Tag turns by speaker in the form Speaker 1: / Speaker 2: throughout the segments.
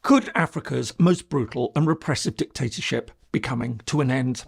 Speaker 1: Could Africa's most brutal and repressive dictatorship be coming to an end?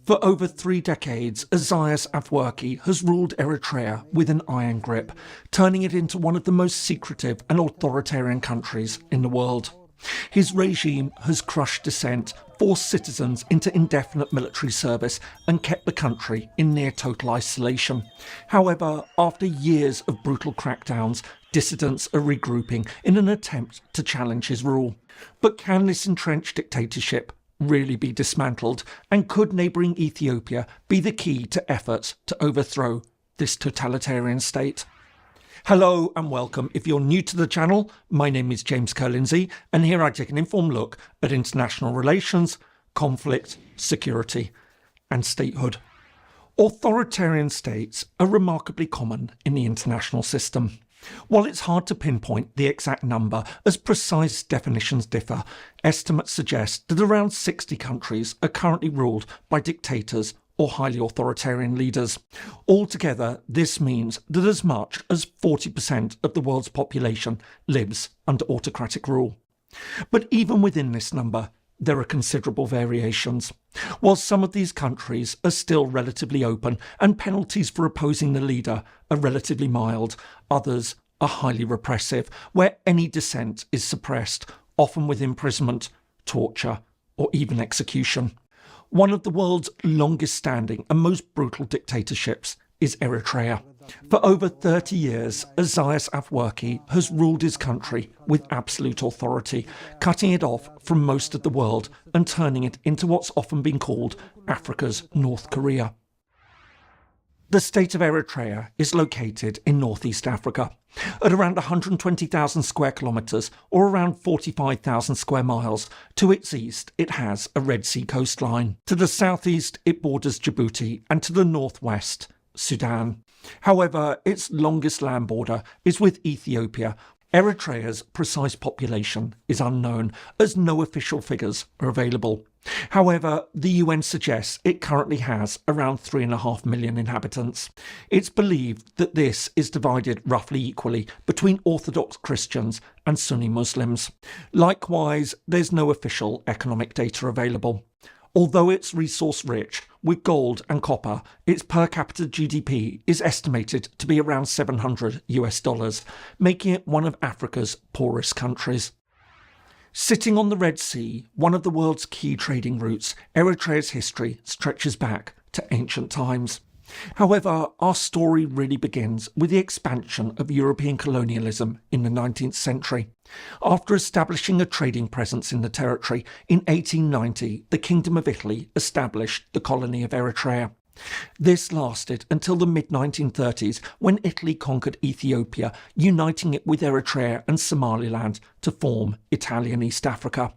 Speaker 1: For over 3 decades, Issayas Afewerki has ruled Eritrea with an iron grip, turning it into one of the most secretive and authoritarian countries in the world. His regime has crushed dissent, forced citizens into indefinite military service and kept the country in near total isolation. However, after years of brutal crackdowns, dissidents are regrouping in an attempt to challenge his rule. But can this entrenched dictatorship really be dismantled, and could neighbouring Ethiopia be the key to efforts to overthrow this totalitarian state? Hello and welcome. If you're new to the channel, my name is James Kerr-Lindsay, and here I take an informed look at international relations, conflict, security and statehood. Authoritarian states are remarkably common in the international system. While it's hard to pinpoint the exact number, as precise definitions differ, estimates suggest that around 60 countries are currently ruled by dictators or highly authoritarian leaders. Altogether, this means that as much as 40% of the world's population lives under autocratic rule. But even within this number, there are considerable variations. While some of these countries are still relatively open and penalties for opposing the leader are relatively mild, others are highly repressive, where any dissent is suppressed, often with imprisonment, torture, or even execution. One of the world's longest standing and most brutal dictatorships is Eritrea. For over 30 years, Issayas Afewerki has ruled his country with absolute authority, cutting it off from most of the world and turning it into what's often been called Africa's North Korea. The state of Eritrea is located in northeast Africa, at around 120,000 square kilometres or around 45,000 square miles. To its east, it has a Red Sea coastline. To the southeast, it borders Djibouti, and to the northwest, Sudan. However, its longest land border is with Ethiopia. Eritrea's precise population is unknown, as no official figures are available. However, the UN suggests it currently has around 3.5 million inhabitants. It's believed that this is divided roughly equally between Orthodox Christians and Sunni Muslims. Likewise, there's no official economic data available. Although it's resource-rich, with gold and copper, its per capita GDP is estimated to be around $700, making it one of Africa's poorest countries. Sitting on the Red Sea, one of the world's key trading routes, Eritrea's history stretches back to ancient times. However, our story really begins with the expansion of European colonialism in the 19th century. After establishing a trading presence in the territory, in 1890 the Kingdom of Italy established the colony of Eritrea. This lasted until the mid-1930s, when Italy conquered Ethiopia, uniting it with Eritrea and Somaliland to form Italian East Africa.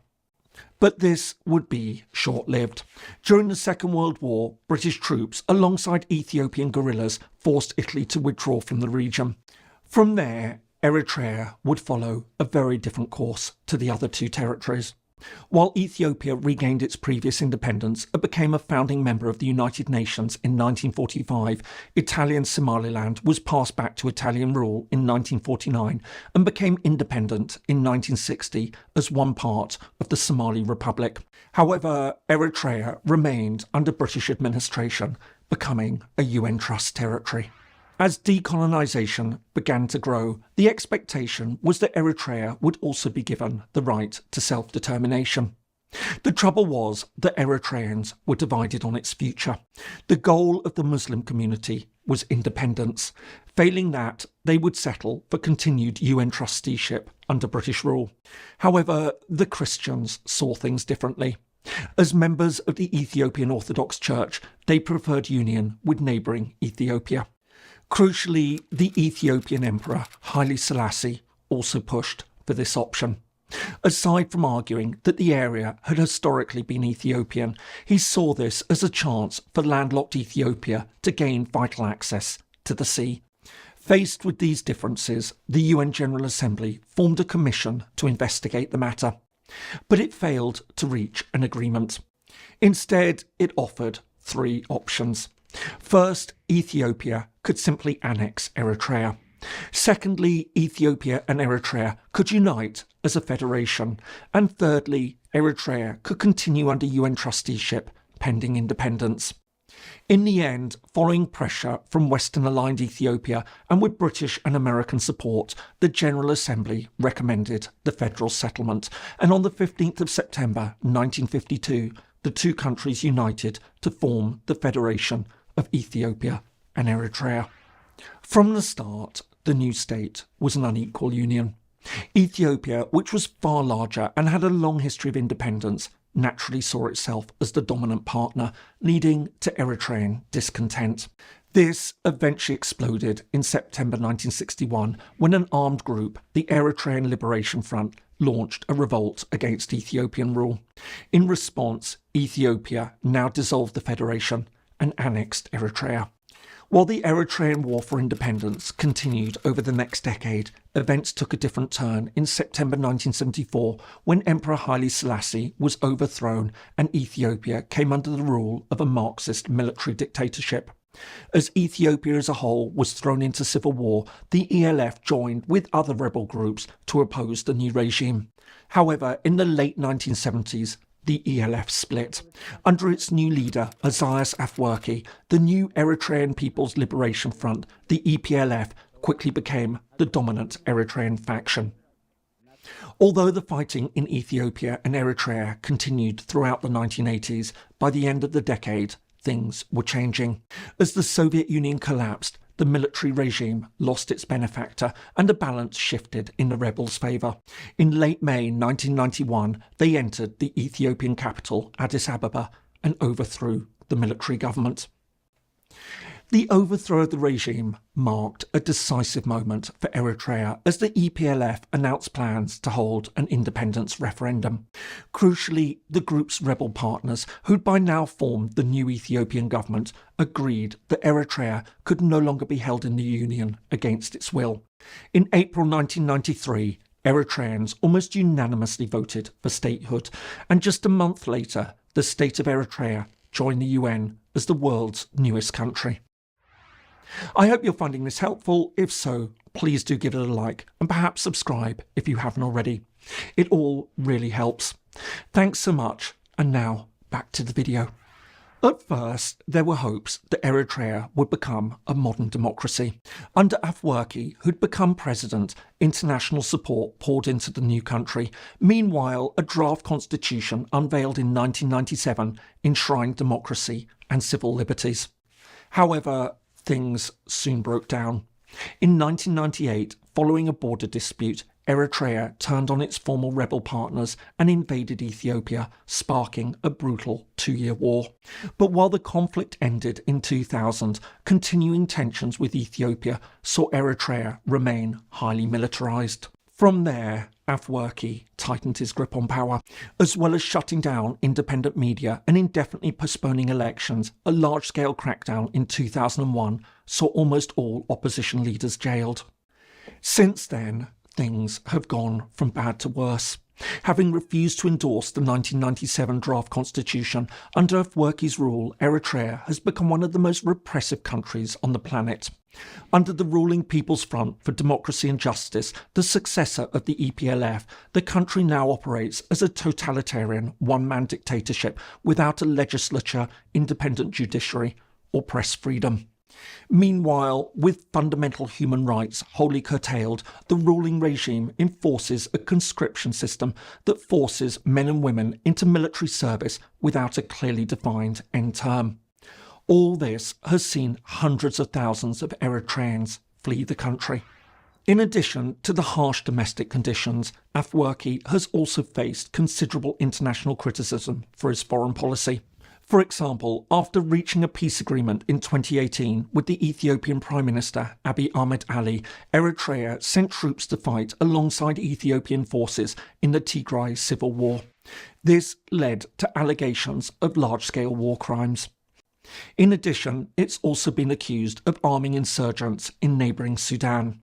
Speaker 1: But this would be short-lived. During the Second World War, British troops, alongside Ethiopian guerrillas, forced Italy to withdraw from the region. From there, Eritrea would follow a very different course to the other two territories. While Ethiopia regained its previous independence and became a founding member of the United Nations in 1945, Italian Somaliland was passed back to Italian rule in 1949 and became independent in 1960 as one part of the Somali Republic. However, Eritrea remained under British administration, becoming a UN Trust territory. As decolonisation began to grow, the expectation was that Eritrea would also be given the right to self-determination. The trouble was that Eritreans were divided on its future. The goal of the Muslim community was independence. Failing that, they would settle for continued UN trusteeship under British rule. However, the Christians saw things differently. As members of the Ethiopian Orthodox Church, they preferred union with neighbouring Ethiopia. Crucially, the Ethiopian Emperor Haile Selassie also pushed for this option. Aside from arguing that the area had historically been Ethiopian, he saw this as a chance for landlocked Ethiopia to gain vital access to the sea. Faced with these differences, the UN General Assembly formed a commission to investigate the matter. But it failed to reach an agreement. Instead, it offered 3 options. First, Ethiopia could simply annex Eritrea. Secondly, Ethiopia and Eritrea could unite as a federation, and thirdly, Eritrea could continue under UN trusteeship pending independence. In the end, following pressure from Western-aligned Ethiopia and with British and American support, the General Assembly recommended the federal settlement, and on the 15th of September 1952, the two countries united to form the Federation of Ethiopia and Eritrea. From the start, the new state was an unequal union. Ethiopia, which was far larger and had a long history of independence, naturally saw itself as the dominant partner, leading to Eritrean discontent. This eventually exploded in September 1961 when an armed group, the Eritrean Liberation Front, launched a revolt against Ethiopian rule. In response, Ethiopia now dissolved the federation and annexed Eritrea. While the Eritrean War for Independence continued over the next decade, events took a different turn in September 1974 when Emperor Haile Selassie was overthrown and Ethiopia came under the rule of a Marxist military dictatorship. As Ethiopia as a whole was thrown into civil war, the ELF joined with other rebel groups to oppose the new regime. However, in the late 1970s, the ELF split. Under its new leader, Issayas Afewerki, the new Eritrean People's Liberation Front, the EPLF, quickly became the dominant Eritrean faction. Although the fighting in Ethiopia and Eritrea continued throughout the 1980s, by the end of the decade, things were changing. As the Soviet Union collapsed, the military regime lost its benefactor and the balance shifted in the rebels' favour. In late May 1991, they entered the Ethiopian capital, Addis Ababa, and overthrew the military government. The overthrow of the regime marked a decisive moment for Eritrea as the EPLF announced plans to hold an independence referendum. Crucially, the group's rebel partners, who'd by now formed the new Ethiopian government, agreed that Eritrea could no longer be held in the union against its will. In April 1993, Eritreans almost unanimously voted for statehood, and just a month later, the state of Eritrea joined the UN as the world's newest country. I hope you're finding this helpful. If so, please do give it a like and perhaps subscribe if you haven't already. It all really helps. Thanks so much, and now back to the video. At first, there were hopes that Eritrea would become a modern democracy. Under Afewerki, who'd become president, international support poured into the new country. Meanwhile, a draft constitution unveiled in 1997 enshrined democracy and civil liberties. However, things soon broke down. In 1998, following a border dispute, Eritrea turned on its former rebel partners and invaded Ethiopia, sparking a brutal two-year war. But while the conflict ended in 2000, continuing tensions with Ethiopia saw Eritrea remain highly militarised. From there, Afewerki tightened his grip on power. As well as shutting down independent media and indefinitely postponing elections, a large-scale crackdown in 2001 saw almost all opposition leaders jailed. Since then, things have gone from bad to worse. Having refused to endorse the 1997 draft constitution, under Afewerki's rule, Eritrea has become one of the most repressive countries on the planet. Under the ruling People's Front for Democracy and Justice, the successor of the EPLF, the country now operates as a totalitarian one-man dictatorship without a legislature, independent judiciary, or press freedom. Meanwhile, with fundamental human rights wholly curtailed, the ruling regime enforces a conscription system that forces men and women into military service without a clearly defined end term. All this has seen hundreds of thousands of Eritreans flee the country. In addition to the harsh domestic conditions, Afewerki has also faced considerable international criticism for his foreign policy. For example, after reaching a peace agreement in 2018 with the Ethiopian Prime Minister Abiy Ahmed Ali, Eritrea sent troops to fight alongside Ethiopian forces in the Tigray civil war. This led to allegations of large-scale war crimes. In addition, it's also been accused of arming insurgents in neighbouring Sudan.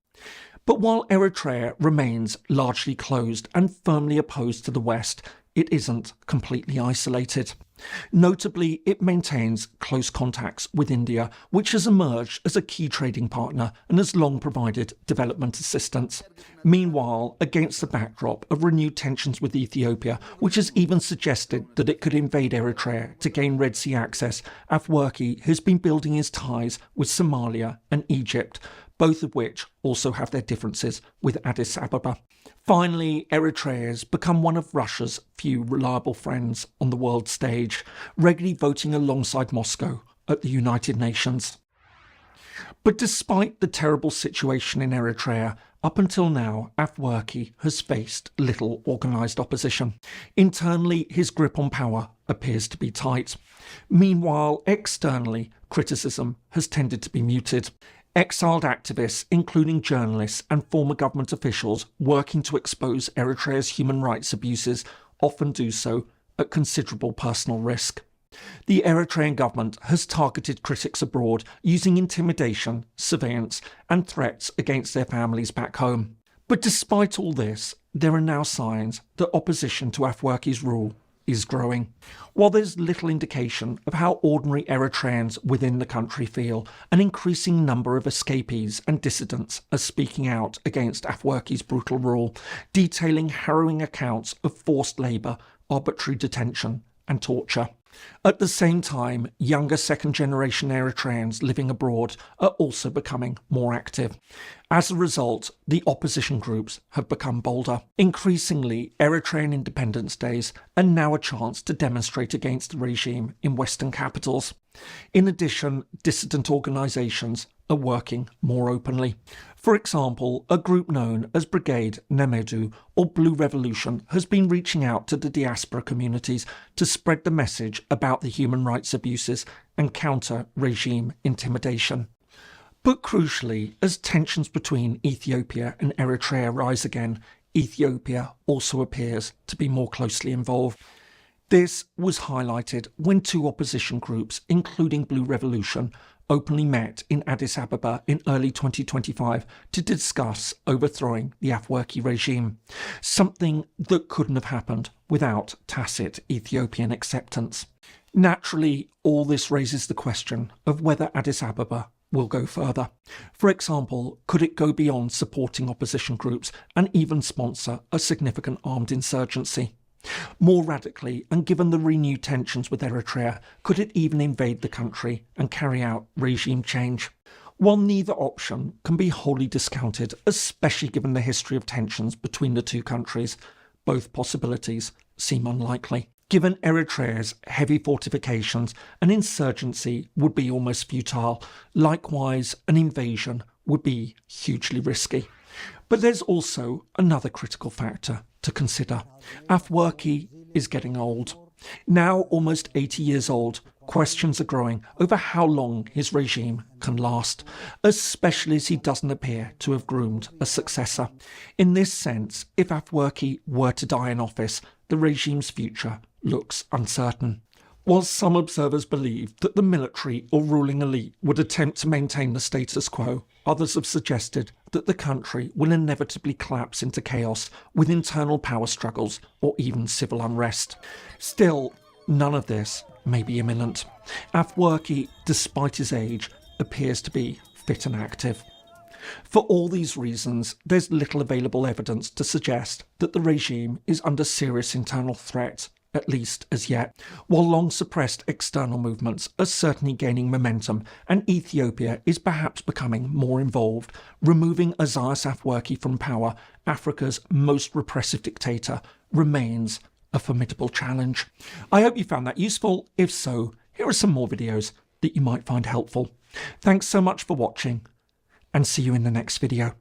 Speaker 1: But while Eritrea remains largely closed and firmly opposed to the West, it isn't completely isolated. Notably, it maintains close contacts with India, which has emerged as a key trading partner and has long provided development assistance. Meanwhile, against the backdrop of renewed tensions with Ethiopia, which has even suggested that it could invade Eritrea to gain Red Sea access, Afewerki has been building his ties with Somalia and Egypt, both of which also have their differences with Addis Ababa. Finally, Eritrea has become one of Russia's few reliable friends on the world stage, regularly voting alongside Moscow at the United Nations. But despite the terrible situation in Eritrea, up until now, Afewerki has faced little organised opposition. Internally, his grip on power appears to be tight. Meanwhile, externally, criticism has tended to be muted. Exiled activists, including journalists and former government officials working to expose Eritrea's human rights abuses, often do so at considerable personal risk. The Eritrean government has targeted critics abroad using intimidation, surveillance and threats against their families back home. But despite all this, there are now signs that opposition to Afewerki's rule is growing. While there's little indication of how ordinary Eritreans within the country feel, an increasing number of escapees and dissidents are speaking out against Afewerki's brutal rule, detailing harrowing accounts of forced labour, arbitrary detention and torture. At the same time, younger second-generation Eritreans living abroad are also becoming more active. As a result, the opposition groups have become bolder. Increasingly, Eritrean Independence Days are now a chance to demonstrate against the regime in Western capitals. In addition, dissident organisations are working more openly. For example, a group known as Brigade Nemedu or Blue Revolution has been reaching out to the diaspora communities to spread the message about the human rights abuses and counter regime intimidation. But crucially, as tensions between Ethiopia and Eritrea rise again, Ethiopia also appears to be more closely involved. This was highlighted when two opposition groups, including Blue Revolution, openly met in Addis Ababa in early 2025 to discuss overthrowing the Afewerki regime, something that couldn't have happened without tacit Ethiopian acceptance. Naturally, all this raises the question of whether Addis Ababa will go further. For example, could it go beyond supporting opposition groups and even sponsor a significant armed insurgency? More radically, and given the renewed tensions with Eritrea, could it even invade the country and carry out regime change? While neither option can be wholly discounted, especially given the history of tensions between the two countries, both possibilities seem unlikely. Given Eritrea's heavy fortifications, an insurgency would be almost futile. Likewise, an invasion would be hugely risky. But there's also another critical factor to consider. Afewerki is getting old. Now almost 80 years old, questions are growing over how long his regime can last, especially as he doesn't appear to have groomed a successor. In this sense, if Afewerki were to die in office, the regime's future looks uncertain. While some observers believe that the military or ruling elite would attempt to maintain the status quo, others have suggested that the country will inevitably collapse into chaos with internal power struggles or even civil unrest. Still, none of this may be imminent. Afewerki, despite his age, appears to be fit and active. For all these reasons, there's little available evidence to suggest that the regime is under serious internal threat, at least as yet, while long-suppressed external movements are certainly gaining momentum and Ethiopia is perhaps becoming more involved. Removing Issayas Afewerki from power, Africa's most repressive dictator, remains a formidable challenge. I hope you found that useful. If so, here are some more videos that you might find helpful. Thanks so much for watching, and see you in the next video.